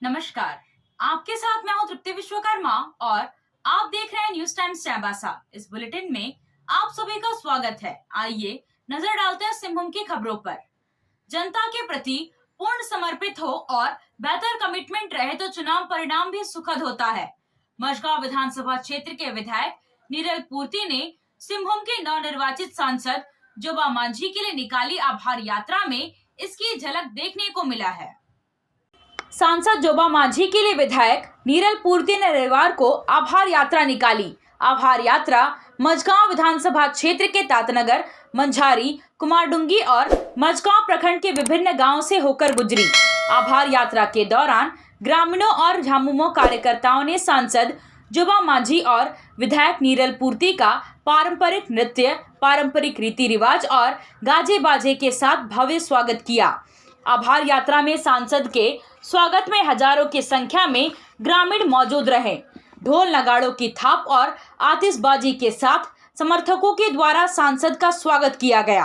नमस्कार, आपके साथ मैं हूं तृप्ति विश्वकर्मा और आप देख रहे हैं न्यूज टाइम्स चाईबासा। इस बुलेटिन में आप सभी का स्वागत है। आइए नजर डालते हैं सिंहभूम की खबरों पर। जनता के प्रति पूर्ण समर्पित हो और बेहतर कमिटमेंट रहे तो चुनाव परिणाम भी सुखद होता है। मझगांव विधानसभा क्षेत्र के विधायक नीरल पूर्ति ने सिंहभूम के नवनिर्वाचित सांसद जोबा मांझी के लिए निकाली आभार यात्रा में इसकी झलक देखने को मिला है। सांसद जोबा मांझी के लिए विधायक नीरल पूर्ति ने रविवार को आभार यात्रा निकाली। आभार यात्रा मझगांव विधानसभा क्षेत्र के तातनगर, मंझारी, कुमारडुंगी और मझगांव प्रखंड के विभिन्न गांवों से होकर गुजरी। आभार यात्रा के दौरान ग्रामीणों और झामुमो कार्यकर्ताओं ने सांसद जोबा मांझी और विधायक नीरल पूर्ति का पारंपरिक नृत्य, पारंपरिक रीति रिवाज और गाजे बाजे के साथ भव्य स्वागत किया। आभार यात्रा में सांसद के स्वागत में हजारों की संख्या में ग्रामीण मौजूद रहे। ढोल नगाड़ों की थाप और आतिशबाजी के साथ समर्थकों के द्वारा सांसद का स्वागत किया गया।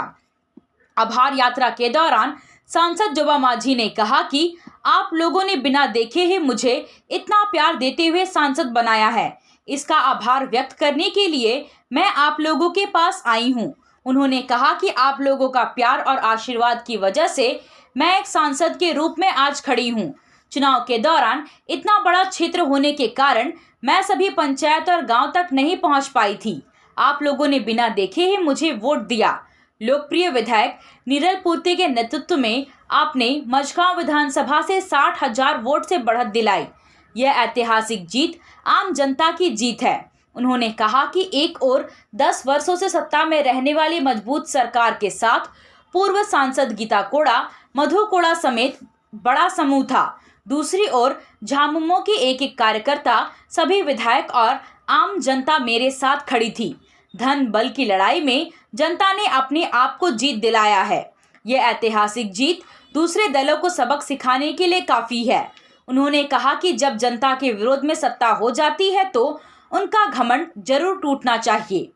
आभार यात्रा के दौरान सांसद जोबा मांझी ने कहा कि आप लोगों ने बिना देखे ही मुझे इतना प्यार देते हुए सांसद बनाया है। इसका आभार व्यक्त करने के लिए मैं आप लोगों के पास आई हूँ। उन्होंने कहा कि आप लोगों का प्यार और आशीर्वाद की वजह से मैं एक सांसद के रूप में आज खड़ी हूँ। चुनाव के दौरान इतना बड़ा क्षेत्र होने के कारण मैं सभी पंचायत और गांव तक नहीं पहुंच पाई थी। आप लोगों ने बिना देखे ही मुझे वोट दिया। लोकप्रिय विधायक नीरल पूर्ति के नेतृत्व में आपने मझगांव विधानसभा से 60,000 वोट से बढ़त दिलाई। यह ऐतिहासिक जीत आम जनता की जीत है। उन्होंने कहा कि एक ओर 10 वर्षों से सत्ता में रहने वाली मजबूत सरकार के साथ पूर्व सांसद गीता कोड़ा, मधु कोड़ा समेत बड़ा समूह था। दूसरी ओर झामुमो के एक कार्यकर्ता, सभी विधायक और आम जनता मेरे साथ खड़ी थी। धन बल की लड़ाई में जनता ने अपने आप को जीत दिलाया है। यह ऐतिहासिक जीत दूसरे दलों को सबक सिखाने के लिए काफ़ी है। उन्होंने कहा कि जब जनता के विरोध में सत्ता हो जाती है तो उनका घमंड जरूर टूटना चाहिए।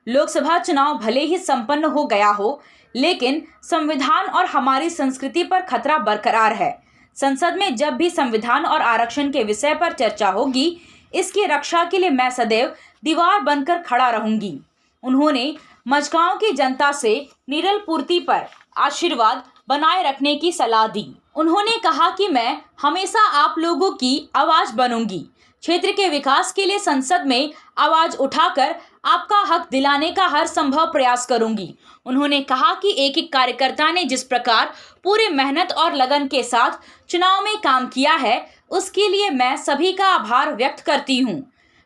लोकसभा चुनाव भले ही संपन्न हो गया हो, लेकिन संविधान और हमारी संस्कृति पर खतरा बरकरार है। संसद में जब भी संविधान और आरक्षण के विषय पर चर्चा होगी, इसकी रक्षा के लिए मैं सदैव दीवार बनकर खड़ा रहूंगी। उन्होंने मझगांव की जनता से नीरल पूर्ति पर आशीर्वाद बनाए रखने की सलाह दी। उन्होंने कहा कि मैं हमेशा आप लोगों की आवाज बनूंगी। क्षेत्र के विकास के लिए संसद में आवाज उठाकर आपका हक दिलाने का हर संभव प्रयास करूंगी। उन्होंने कहा कि एक कार्यकर्ता ने जिस प्रकार पूरी मेहनत और लगन के साथ चुनाव में काम किया है, उसके लिए मैं सभी का आभार व्यक्त करती हूं।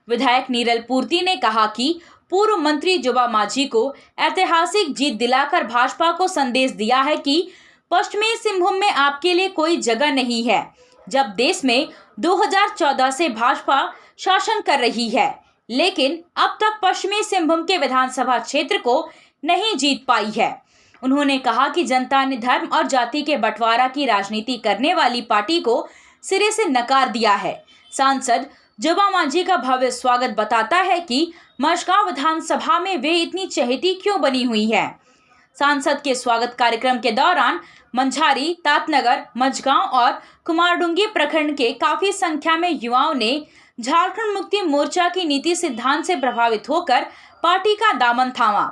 विधायक नीरल पूर्ति ने कहा कि पूर्व मंत्री जोबा मांझी को ऐतिहासिक जीत दिलाकर भाजपा को संदेश दिया है कि पश्चिमी सिंहभूम में आपके लिए कोई जगह नहीं है। जब देश में 2014 से भाजपा शासन कर रही है, लेकिन अब तक पश्चिमी सिंहभूम के विधानसभा क्षेत्र को नहीं जीत पाई है। उन्होंने कहा कि जनता ने धर्म और जाति के बंटवारा की राजनीति करने वाली पार्टी को सिरे से नकार दिया है। सांसद जोबा मांझी का भव्य स्वागत बताता है कि मझगांव विधानसभा में वे इतनी चहेती क्यों बनी हुई है। सांसद के स्वागत कार्यक्रम के दौरान मंझारी, तातनगर, मझगांव और कुमारडुंगी प्रखंड के काफी संख्या में युवाओं ने झारखंड मुक्ति मोर्चा की नीति सिद्धांत से प्रभावित होकर पार्टी का दामन थामा।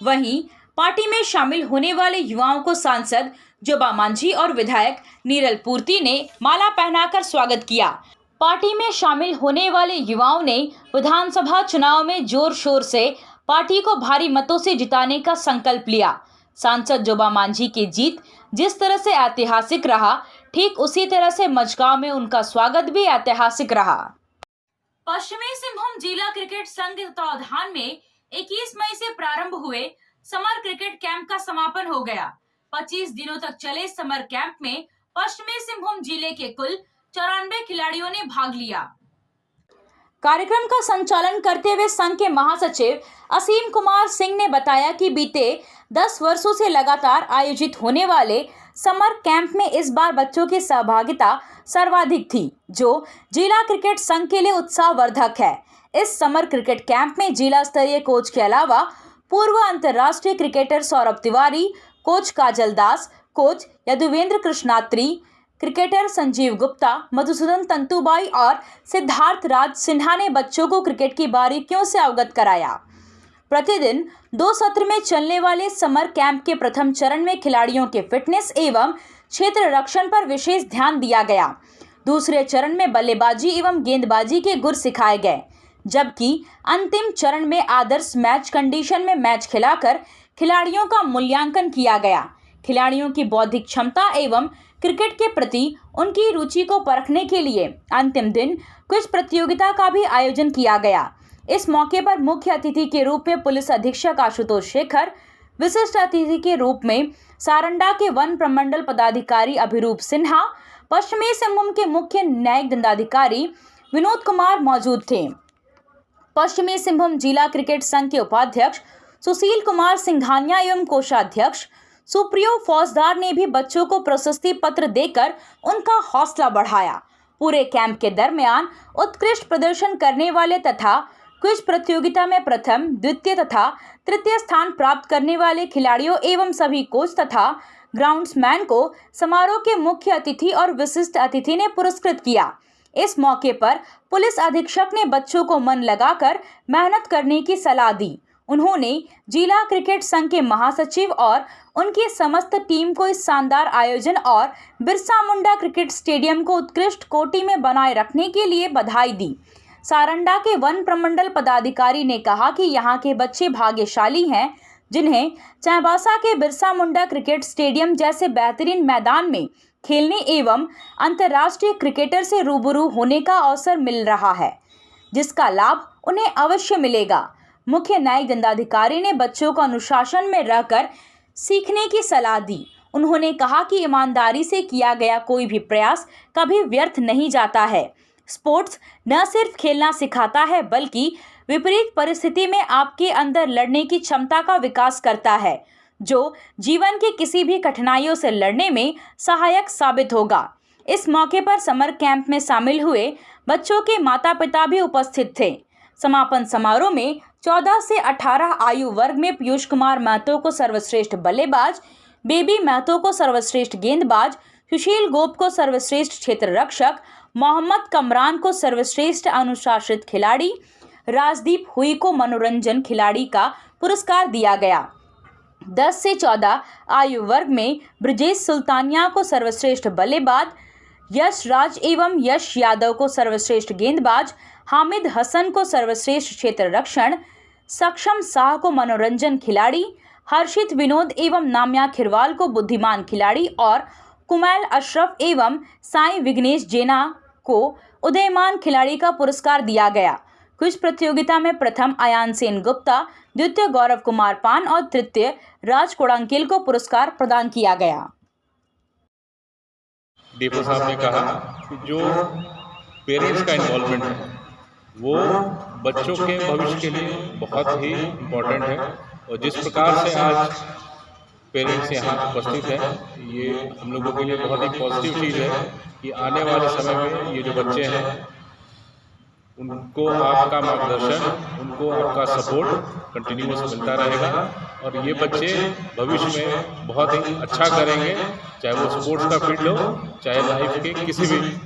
वहीं पार्टी में शामिल होने वाले युवाओं को सांसद जोबा मांझी और विधायक नीरल पूर्ति ने माला पहनाकर स्वागत किया। पार्टी में शामिल होने वाले युवाओं ने विधानसभा चुनाव में जोर शोर से पार्टी को भारी मतों से जिताने का संकल्प लिया। सांसद जोबा मांझी की जीत जिस तरह से ऐतिहासिक रहा, ठीक उसी तरह से मझगांव में उनका स्वागत भी ऐतिहासिक रहा। पश्चिमी सिंहभूम जिला क्रिकेट संघ के तत्वावधान में 21 मई से प्रारंभ हुए समर क्रिकेट कैंप का समापन हो गया। 25 दिनों तक चले समर कैंप में पश्चिमी सिंहभूम जिले के कुल 94 खिलाड़ियों ने भाग लिया। कार्यक्रम का संचालन करते हुए संघ के महासचिव असीम कुमार सिंह ने बताया कि बीते 10 वर्षों से लगातार आयोजित होने वाले समर कैंप में इस बार बच्चों की सहभागिता सर्वाधिक थी, जो जिला क्रिकेट संघ के लिए उत्साहवर्धक है। इस समर क्रिकेट कैंप में जिला स्तरीय कोच के अलावा पूर्व अंतर्राष्ट्रीय क्रिकेटर सौरभ तिवारी, कोच काजल दास, कोच यदुवेंद्र कृष्णात्री, क्रिकेटर संजीव गुप्ता, मधुसूदन तंतुबाई और सिद्धार्थ राज सिन्हा ने बच्चों को क्रिकेट की बारीकियों से अवगत कराया। प्रतिदिन 2 सत्र में चलने वाले समर कैंप के प्रथम चरण में खिलाड़ियों के फिटनेस एवं क्षेत्र रक्षण पर विशेष ध्यान दिया गया। दूसरे चरण में बल्लेबाजी एवं गेंदबाजी के गुर सिखाए गए, जबकि अंतिम चरण में आदर्श मैच कंडीशन में मैच खिलाकर खिलाड़ियों का मूल्यांकन किया गया। खिलाड़ियों की बौद्धिक क्षमता एवं क्रिकेट के प्रति उनकी रुचि को परखने के लिए अंतिम दिन क्विज प्रतियोगिता का भी आयोजन किया गया। इस मौके पर मुख्य अतिथि के रूप में पुलिस अधीक्षक आशुतोष शेखर, विशिष्ट अतिथि के रूप में सारंडा के वन प्रमंडल पदाधिकारी अभिरूप सिन्हा, पश्चिमी सिंहभूम के मुख्य न्यायिक दंडाधिकारी विनोद कुमार मौजूद थे। पश्चिमी सिंहभूम जिला क्रिकेट संघ के उपाध्यक्ष सुशील कुमार सिंघानिया एवं कोषाध्यक्ष सुप्रियो फौजदार ने भी बच्चों को प्रशस्ति पत्र देकर उनका हौसला बढ़ाया। पूरे कैंप के दरमियान उत्कृष्ट प्रदर्शन करने वाले तथा क्विज प्रतियोगिता में प्रथम, द्वितीय तथा तृतीय स्थान प्राप्त करने वाले खिलाड़ियों एवं सभी कोच तथा ग्राउंड्समैन को समारोह के मुख्य अतिथि और विशिष्ट अतिथि ने पुरस्कृत किया। इस मौके पर पुलिस अधीक्षक ने बच्चों को मन लगाकर मेहनत करने की सलाह दी। उन्होंने जिला क्रिकेट संघ के महासचिव और उनकी समस्त टीम को इस शानदार आयोजन और बिरसा मुंडा क्रिकेट स्टेडियम को उत्कृष्ट कोटि में बनाए रखने के लिए बधाई दी। सारंडा के वन प्रमंडल पदाधिकारी ने कहा कि यहाँ के बच्चे भाग्यशाली हैं, जिन्हें चाईबासा के बिरसा मुंडा क्रिकेट स्टेडियम जैसे बेहतरीन मैदान में खेलने एवं अंतर्राष्ट्रीय क्रिकेटर से रूबरू होने का अवसर मिल रहा है, जिसका लाभ उन्हें अवश्य मिलेगा। मुख्य न्यायिक दंडाधिकारी ने बच्चों को अनुशासन में रहकर सीखने की सलाह दी। उन्होंने कहा कि ईमानदारी से किया गया कोई भी प्रयास कभी व्यर्थ नहीं जाता है। स्पोर्ट्स न सिर्फ खेलना सिखाता है, बल्कि विपरीत परिस्थिति में आपके अंदर लड़ने की क्षमता का विकास करता है, जो जीवन की किसी भी कठिनाइयों से लड़ने में सहायक साबित होगा। इस मौके पर समर कैंप में शामिल हुए बच्चों के माता पिता भी उपस्थित थे। समापन समारोह में 14 से 18 आयु वर्ग में पीयूष कुमार महतो को सर्वश्रेष्ठ बल्लेबाज, बेबी महतो को सर्वश्रेष्ठ गेंदबाज, सुशील गोप को सर्वश्रेष्ठ क्षेत्र रक्षक, मोहम्मद कमरान को सर्वश्रेष्ठ अनुशासित खिलाड़ी, राजदीप हुई को मनोरंजन खिलाड़ी का पुरस्कार दिया गया। 10 से 14 आयु वर्ग में ब्रजेश सुल्तानिया को सर्वश्रेष्ठ बल्लेबाज, यश राज एवं यश यादव को सर्वश्रेष्ठ गेंदबाज, हामिद हसन को सर्वश्रेष्ठ क्षेत्र रक्षण, सक्षम शाह को मनोरंजन खिलाड़ी, हर्षित विनोद एवं नाम्या खिरवाल को बुद्धिमान खिलाड़ी और कुमैल अशरफ एवं साई विघ्नेश जेना को उदयमान खिलाड़ी का पुरस्कार दिया गया। क्विज प्रतियोगिता में प्रथम अयान सेन गुप्ता, द्वितीय गौरव कुमार पान और तृतीय राज कोड़ांकिल को पुरस्कार प्रदान किया गया। डीपो साहब ने कहा कि जो पेरेंट्स का इन्वॉल्वमेंट है वो बच्चों के भविष्य के लिए बहुत ही इम्पोर्टेंट है, और जिस प्रकार से आज पेरेंट्स यहाँ उपस्थित हैं, ये हम लोगों के लिए बहुत ही पॉजिटिव चीज़ है कि आने वाले समय में ये जो बच्चे हैं उनको आपका मार्गदर्शन, उनको आपका सपोर्ट कंटिन्यूअस मिलता रहेगा, और ये बच्चे भविष्य में बहुत ही अच्छा करेंगे, चाहे वो स्पोर्ट्स का फील्ड हो, चाहे लाइफ के किसी भी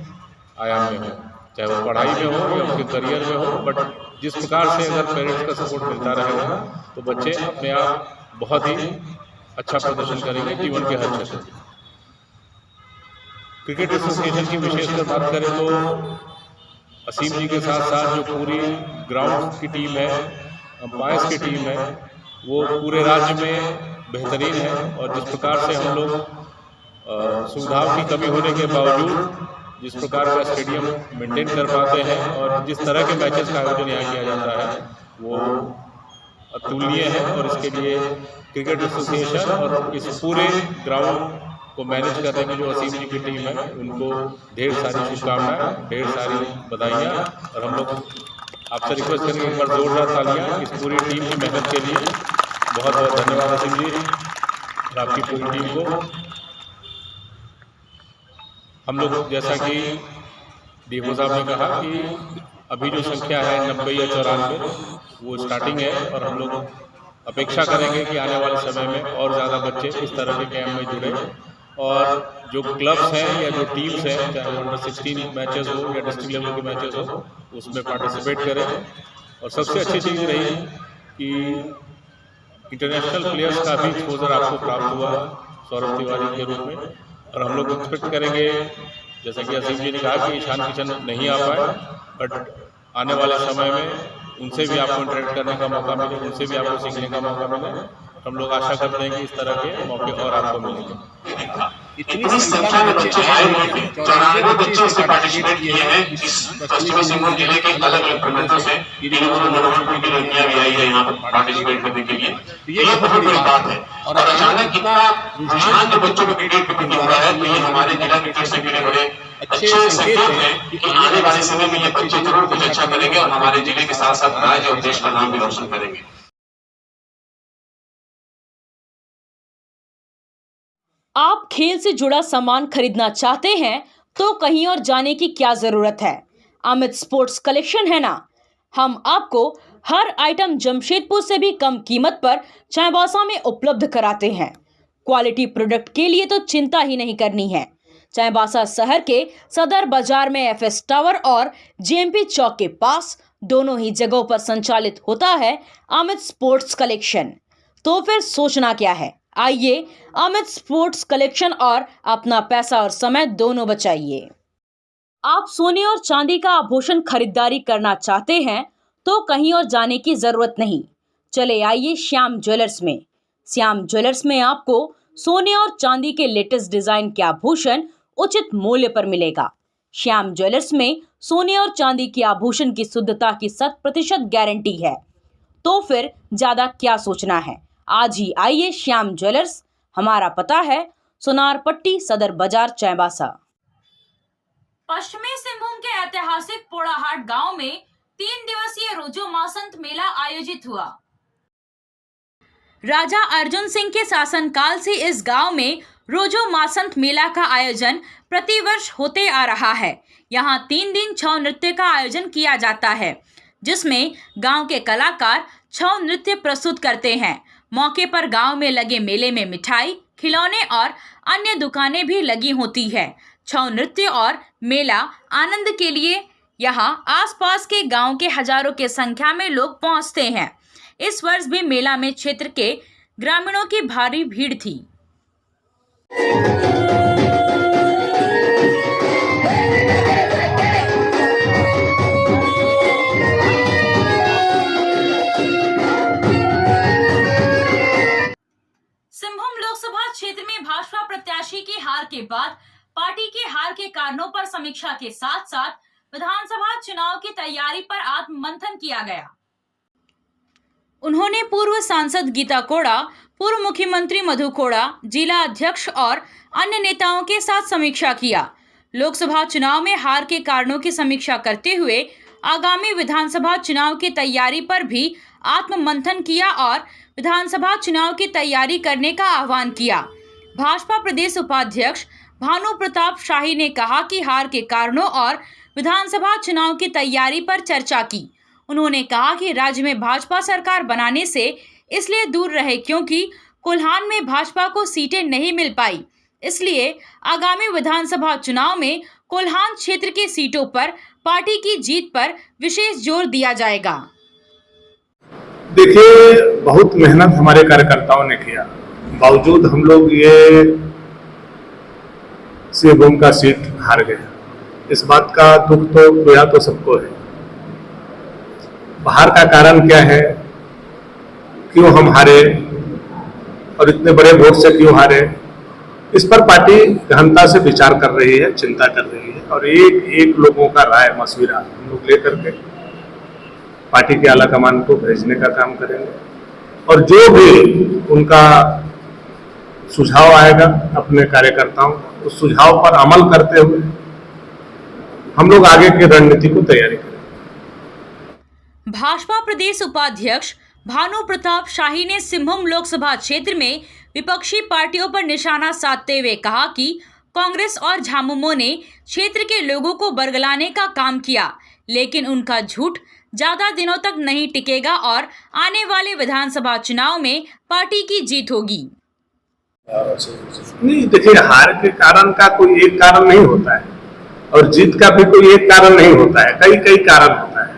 आयाम में हो, चाहे वो पढ़ाई में हो या उनके करियर में हो। बट जिस प्रकार से अगर पेरेंट्स का सपोर्ट मिलता रहेगा तो बच्चे अपने आप बहुत ही अच्छा प्रदर्शन करेंगे जीवन के हर क्षेत्र में। क्रिकेट एसोसिएशन की विशेषकर बात करें तो असीम जी के साथ साथ जो पूरी ग्राउंड की टीम है, अंपायर्स की टीम है, वो पूरे राज्य में बेहतरीन है, और जिस प्रकार से हम लोग सुविधाओं की कमी होने के बावजूद जिस प्रकार का स्टेडियम मेंटेन कर पाते हैं और जिस तरह के मैचेस का आयोजन यहाँ किया जाता है वो अतुलनीय है, और इसके लिए क्रिकेट एसोसिएशन और इस पूरे ग्राउंड को मैनेज करने की जो असीम जी की टीम है उनको ढेर सारी शुभकामनाएं, ढेर सारी बधाइयाँ, और हम लोग आपसे रिक्वेस्ट करेंगे एक बार जोरदार तालियां इस पूरी टीम की मेहनत के लिए। बहुत बहुत धन्यवाद असीम जी और आपकी पूरी टीम को। हम लोग जैसा कि डीपो साहब ने कहा कि अभी जो संख्या है 90 या 94 वो स्टार्टिंग है, और हम लोग अपेक्षा करेंगे कि आने वाले समय में और ज़्यादा बच्चे इस तरह के कैंप में जुड़े, और जो क्लब्स हैं या जो टीम्स हैं, चाहे वो अंडर 16 मैचेस हो या डिस्ट्रिक्ट लेवल के मैचेस हो, उसमें पार्टिसिपेट करें। और सबसे अच्छी चीज़ रही कि इंटरनेशनल प्लेयर्स का भी एक्सपोजर आपको प्राप्त हुआ सौरभ तिवारी के रूप में। और हम लोग एक्सपेक्ट करेंगे, जैसा कि असीम जी ने कहा कि ईशान किशन नहीं आ पाए, बट आने वाले समय में उनसे भी आपको इंटरेक्ट करने का मौका मिले, उनसे भी आपको सीखने का मौका मिले। हम लोग आशा करते हैं कि इस तरह के मौके और आपको मिलेंगे। इतनी संख्या में बच्चे आए हुए हैं, 94 बच्चे इसमें पार्टिसिपेट किए हैं इस पश्चिमी सिंहभूम जिले के अलग अलग प्रखंडों से। इन्होंने मनोरंजन की लड़कियां भी आई है यहाँ पर पार्टिसिपेट करने के लिए। ये बहुत बड़ी बात है। और अचानक इतना रुझान जो बच्चों को क्रिकेट के प्रति हो रहा है, तो ये हमारे जिला क्रिकेट से जुड़े बड़े अच्छे संकेत हैं कि आने वाले समय में ये बच्चे जरूर कुछ अच्छा करेंगे और हमारे जिले के साथ साथ राज्य और देश का नाम भी रोशन करेंगे। आप खेल से जुड़ा सामान खरीदना चाहते हैं तो कहीं और जाने की क्या जरूरत है। अमित स्पोर्ट्स कलेक्शन है ना। हम आपको हर आइटम जमशेदपुर से भी कम कीमत पर चाईबासा में उपलब्ध कराते हैं। क्वालिटी प्रोडक्ट के लिए तो चिंता ही नहीं करनी है। चाईबासा शहर के सदर बाजार में एफएस टावर और जेएमपी चौक के पास दोनों ही जगहों पर संचालित होता है अमित स्पोर्ट्स कलेक्शन। तो फिर सोचना क्या है, आइए अमित स्पोर्ट्स कलेक्शन और अपना पैसा और समय दोनों बचाइए। आप सोने और चांदी का आभूषण खरीदारी करना चाहते हैं तो कहीं और जाने की जरूरत नहीं। चले आइए श्याम ज्वेलर्स में। श्याम ज्वेलर्स में आपको सोने और चांदी के लेटेस्ट डिजाइन के आभूषण उचित मूल्य पर मिलेगा। श्याम ज्वेलर्स में सोने और चांदी के आभूषण की शुद्धता की 100% गारंटी है। तो फिर ज्यादा क्या सोचना है, आज ही आइए श्याम ज्वेलर्स। हमारा पता है सुनारपट्टी सदर बाजार चाईबासा। पश्चिमी सिंहभूम के ऐतिहासिक पोड़ाहाट गांव में 3 दिवसीय रोजो मासंत मेला आयोजित हुआ। राजा अर्जुन सिंह के शासनकाल से इस गांव में रोजो मासंत मेला का आयोजन प्रतिवर्ष होते आ रहा है। यहाँ 3 दिन छऊ नृत्य का आयोजन किया जाता है, जिसमें गांव के कलाकार छऊ नृत्य प्रस्तुत करते हैं। मौके पर गांव में लगे मेले में मिठाई, खिलौने और अन्य दुकानें भी लगी होती है। छऊ नृत्य और मेला आनंद के लिए यहाँ आसपास के गांव के हजारों के संख्या में लोग पहुंचते हैं। इस वर्ष भी मेला में क्षेत्र के ग्रामीणों की भारी भीड़ थी। सिंहभूम लोकसभा क्षेत्र में भाजपा प्रत्याशी की हार के बाद पार्टी के हार के कारणों पर समीक्षा के साथ साथ विधानसभा चुनाव की तैयारी पर आत्ममंथन किया गया। उन्होंने पूर्व सांसद गीता कोड़ा, पूर्व मुख्यमंत्री मधु कोड़ा, जिला अध्यक्ष और अन्य नेताओं के साथ समीक्षा किया। लोकसभा चुनाव में हार के कारणों की समीक्षा करते हुए आगामी विधानसभा चुनाव की तैयारी पर भी आत्ममंथन किया और विधानसभा चुनाव की तैयारी करने का आह्वान किया। भाजपा प्रदेश उपाध्यक्ष भानु प्रताप शाही ने कहा कि हार के कारणों और विधानसभा चुनाव की तैयारी पर चर्चा की। उन्होंने कहा कि राज्य में भाजपा सरकार बनाने से इसलिए दूर रहे क्योंकि कोल्हान में भाजपा को सीटें नहीं मिल पाई, इसलिए आगामी विधानसभा चुनाव में कोल्हान क्षेत्र की सीटों पर पार्टी की जीत पर विशेष जोर दिया जाएगा। देखिए, बहुत मेहनत हमारे कार्यकर्ताओं ने किया, बावजूद हम लोग ये सिंहभूम का सीट हार गए। इस बात का दुख तो पीड़ा तो सबको है। बाहर का कारण क्या है, क्यों हम हारे और इतने बड़े वोट से क्यों हारे, इस पर पार्टी गहनता से विचार कर रही है, चिंता कर रही है और एक एक लोगों का राय मशविरा हम लोग लेकर के पार्टी के आला कमान को भेजने का काम करेंगे और जो भी उनका सुझाव आएगा अपने कार्यकर्ताओं उस सुझाव पर अमल करते हुए हम लोग आगे की रणनीति को तैयारी करेंगे। भाजपा प्रदेश उपाध्यक्ष भानु प्रताप शाही ने सिंहभूम लोकसभा क्षेत्र में विपक्षी पार्टियों पर निशाना साधते हुए कहा कि कांग्रेस और झामुमो ने क्षेत्र के लोगों को बरगलाने का काम किया, लेकिन उनका झूठ ज्यादा दिनों तक नहीं टिकेगा और आने वाले विधानसभा चुनाव में पार्टी की जीत होगी। नहीं, देखिए, हार के कारण का कोई एक कारण नहीं होता है और जीत का भी कोई एक कारण नहीं होता है, कई कई कारण होता है।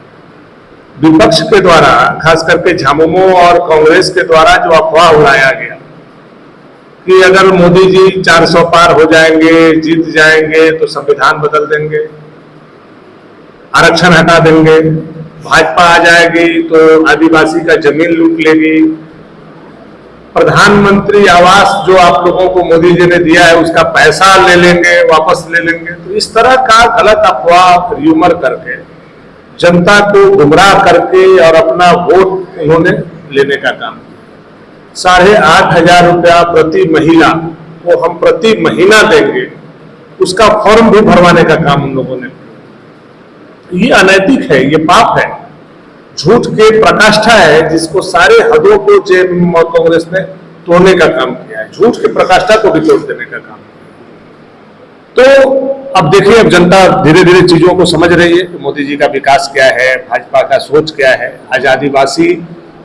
विपक्ष के द्वारा, खास करके झामुमो और कांग्रेस के द्वारा जो अफवाह उड़ाया गया कि अगर मोदी जी 400 पार हो जाएंगे, जीत जाएंगे तो संविधान बदल देंगे, आरक्षण हटा देंगे, भाजपा आ जाएगी तो आदिवासी का जमीन लूट लेगी, प्रधानमंत्री आवास जो आप लोगों को मोदी जी ने दिया है उसका पैसा ले लेंगे, वापस ले लेंगे, तो इस तरह का गलत अफवाह र्यूमर करके जनता को गुमराह करके और अपना वोट उन्होंने लेने का काम किया। 8,500 रुपया प्रति महिला वो हम प्रति महीना देंगे, उसका फॉर्म भी भरवाने का काम उन लोगों ने किया। ये अनैतिक है, ये पाप है, झूठ के प्रकाष्ठा है जिसको सारे हदों को जेएमएम और कांग्रेस ने तोड़ने का काम किया है, झूठ के प्रकाष्ठा को भी तोड़ देने का काम किया। तो अब देखिए, अब जनता धीरे धीरे चीजों को समझ रही है कि मोदी जी का विकास क्या है, भाजपा का सोच क्या है। आज आदिवासी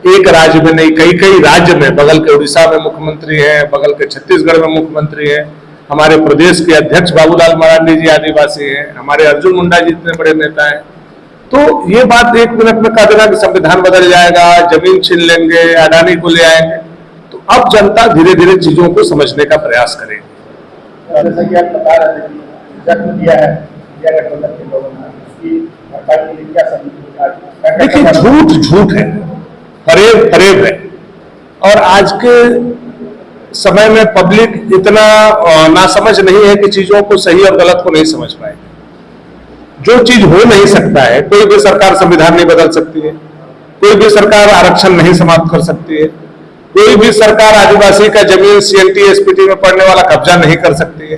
एक राज्य में नहीं, कई कई राज्य में, बगल के उड़ीसा में मुख्यमंत्री है, बगल के छत्तीसगढ़ में मुख्यमंत्री है, हमारे प्रदेश के अध्यक्ष बाबूलाल मरांडी जी आदिवासी हैं, हमारे अर्जुन मुंडा जी इतने बड़े नेता हैं। तो ये बात एक मिनट में कह देना कि संविधान बदल जाएगा, जमीन छीन लेंगे, अडानी को ले आएंगे, तो अब जनता धीरे धीरे चीजों को समझने का प्रयास करेगी। जैसा कि आप बता रहे थे, जन्म दिया है इंडिया गठबंधन के लोगों ने, इसकी भरपाई के लिए क्या समझ? देखिए, झूठ झूठ है, फरेब फरेब है, और आज के समय में पब्लिक इतना नासमझ नहीं है कि चीजों को सही और गलत को नहीं समझ पाए। जो चीज हो नहीं सकता है, कोई भी सरकार संविधान नहीं बदल सकती है, कोई भी सरकार आरक्षण नहीं समाप्त कर सकती है, कोई भी सरकार आदिवासी का जमीन सीएलटी एसपीटी में पड़ने वाला कब्जा नहीं कर सकती है।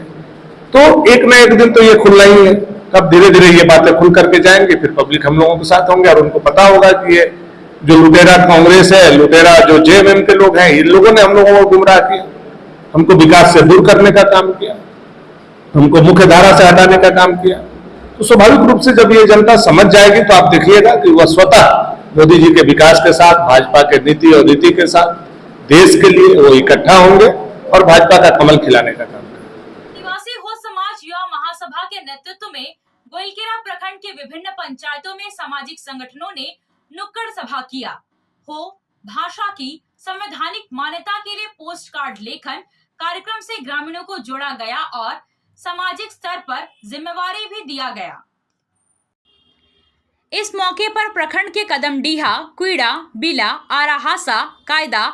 तो एक न एक दिन तो ये खुलना ही है, तब धीरे धीरे ये बातें खुल करके जाएंगे, फिर पब्लिक हम लोगों के साथ होंगे और उनको पता होगा कि ये जो लुटेरा कांग्रेस है, लुटेरा जो जेएमएम के लोग हैं, इन लोगों ने हम लोगों को गुमराह किया, हमको विकास से दूर करने का काम किया, हमको मुख्य धारा से हटाने का काम किया। तो स्वाभाविक रूप से जब ये जनता समझ जाएगी तो आप देखिएगा कि वह स्वतः मोदी जी के विकास के साथ, भाजपा के नीति और नीति के साथ देश के लिए वो इकट्ठा होंगे और भाजपा का कमल खिलाने का काम करेंगे। आदिवासी हो समाज युवा महासभा के नेतृत्व में गोइलकेरा प्रखंड के विभिन्न पंचायतों में सामाजिक संगठनों ने नुक्कड़ सभा किया। हो भाषा की संवैधानिक मान्यता के लिए पोस्ट कार्ड लेखन कार्यक्रम से ग्रामीणों को जोड़ा गया और सामाजिक स्तर पर जिम्मेवारी भी दिया गया। इस मौके पर प्रखंड के कदमडीहा, कुइड़ा, बिला, आराहासा, कायदा,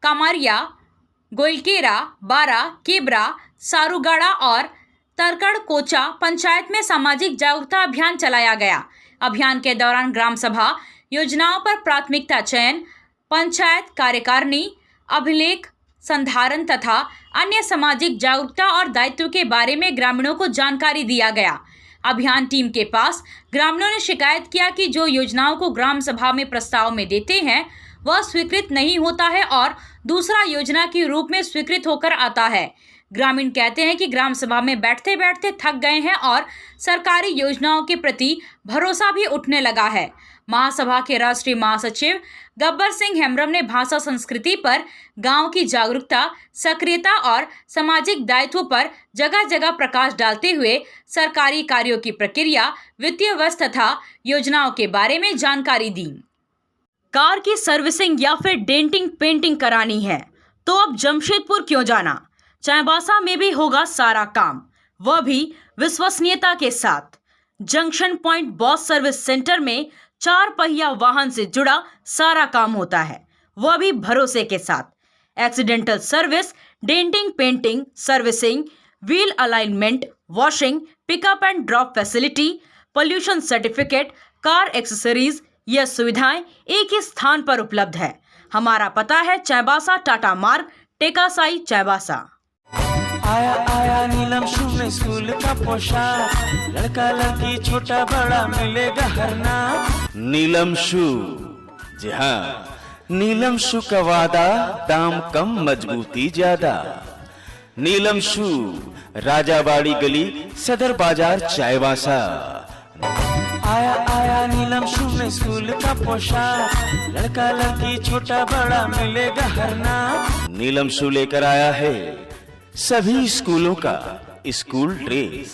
कामारिया, गोइलकेरा, बारा, केबरा, सारूगाड़ा और तरकड़ कोचा पंचायत में सामाजिक जागरूकता अभियान चलाया गया। अभियान के दौरान ग्राम सभा योजनाओं पर प्राथमिकता चयन, पंचायत कार्यकारिणी, अभिलेख संधारण तथा अन्य सामाजिक जागरूकता और दायित्व के बारे में ग्रामीणों को जानकारी दिया गया। अभियान टीम के पास ग्रामीणों ने शिकायत किया कि जो योजनाओं को ग्राम सभा में प्रस्ताव में देते हैं वह स्वीकृत नहीं होता है और दूसरा योजना के रूप में स्वीकृत होकर आता है। ग्रामीण कहते हैं कि ग्राम सभा में बैठते बैठते थक गए हैं और सरकारी योजनाओं के प्रति भरोसा भी उठने लगा है। महासभा के राष्ट्रीय महासचिव गब्बर सिंह हेम्ब्रम ने भाषा संस्कृति पर गांव की जागरूकता, सक्रियता और सामाजिक दायित्व पर जगह जगह प्रकाश डालते हुए सरकारी कार्यों की प्रक्रिया, वित्तीय वर्ष तथा योजनाओं के बारे में जानकारी दी। कार की सर्विसिंग या फिर डेंटिंग पेंटिंग करानी है तो अब जमशेदपुर क्यों जाना? चाईबासा में भी होगा सारा काम, वह भी विश्वसनीयता के साथ। Junction point boss service centre में 4 पहिया वाहन से जुड़ा सारा काम होता है, वह भी भरोसे के साथ। Accidental service, denting painting, servicing, wheel alignment, washing, pickup and drop facility, pollution certificate, car accessories, यह सुविधाएं एक ही स्थान पर उपलब्ध है। हमारा पता है चाईबासा टाटा मार्ग, टेकासाई, चाईबासा। आया आया नीलम शू में स्कूल का पोशाक, लड़का लड़की छोटा बड़ा मिलेगा हर नाम। नीलम शू, जी हाँ, नीलम शू का वादा, दाम कम मजबूती ज्यादा। नीलम शू, राजाबाड़ी गली, सदर बाजार, चाईबासा। आया आया नीलम शू में स्कूल का पोशाक, लड़का लड़की छोटा बड़ा मिलेगा हर नाम। नीलम शू लेकर आया है सभी स्कूलों का स्कूल ड्रेस।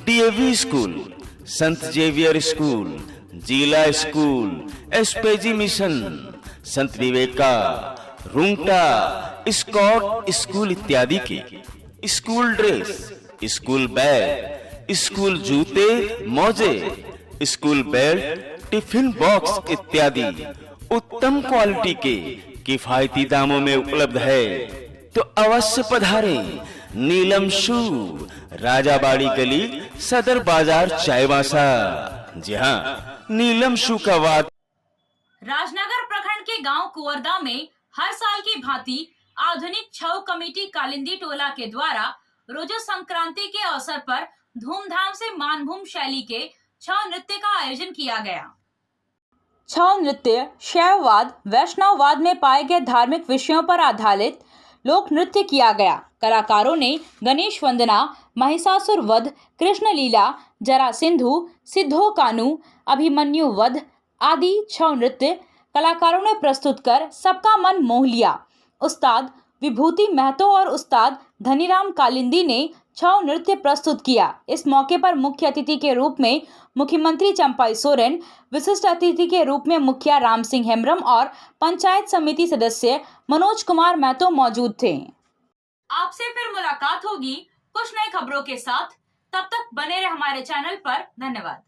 डीएवी स्कूल, संत जेवियर स्कूल, जिला स्कूल, एसपीजी मिशन, संत विवेका, रुंगटा, स्कॉट स्कूल इत्यादि के school dress, school bag, school जूते, मोजे, स्कूल बेल्ट, टिफिन बॉक्स इत्यादि उत्तम क्वालिटी के किफायती दामों में उपलब्ध है। तो अवश्य पधारें नीलम शू, राजाबाड़ी गली, सदर बाजार, चाईबासा। जी हाँ, नीलम शू का वाद। राजनगर प्रखंड के गांव कुंवरदा में हर साल की भांति आधुनिक छऊ कमेटी कालिंदी टोला के द्वारा रोजो संक्रांति के अवसर पर धूमधाम से मानभूम शैली के छऊ नृत्य का आयोजन किया गया। छऊ नृत्य शैववाद, वैष्णववाद में पाए गए धार्मिक विषयों पर आधारित लोक नृत्य किया गया। कलाकारों ने गणेश वंदना, महिषासुर वध, कृष्ण लीला, जरासिंधु, सिद्धो कानू, अभिमन्यु वध आदि छऊ नृत्य कलाकारों ने प्रस्तुत कर सबका मन मोह लिया। उस्ताद विभूति महतो और उस्ताद धनीराम कालिंदी ने छऊ नृत्य प्रस्तुत किया। इस मौके पर मुख्य अतिथि के रूप में मुख्यमंत्री चंपाई सोरेन, विशिष्ट अतिथि के रूप में मुखिया राम सिंह हेम्ब्रम और पंचायत समिति सदस्य मनोज कुमार महतो मौजूद थे। आपसे फिर मुलाकात होगी कुछ नई खबरों के साथ। तब तक बने रहे हमारे चैनल पर। धन्यवाद।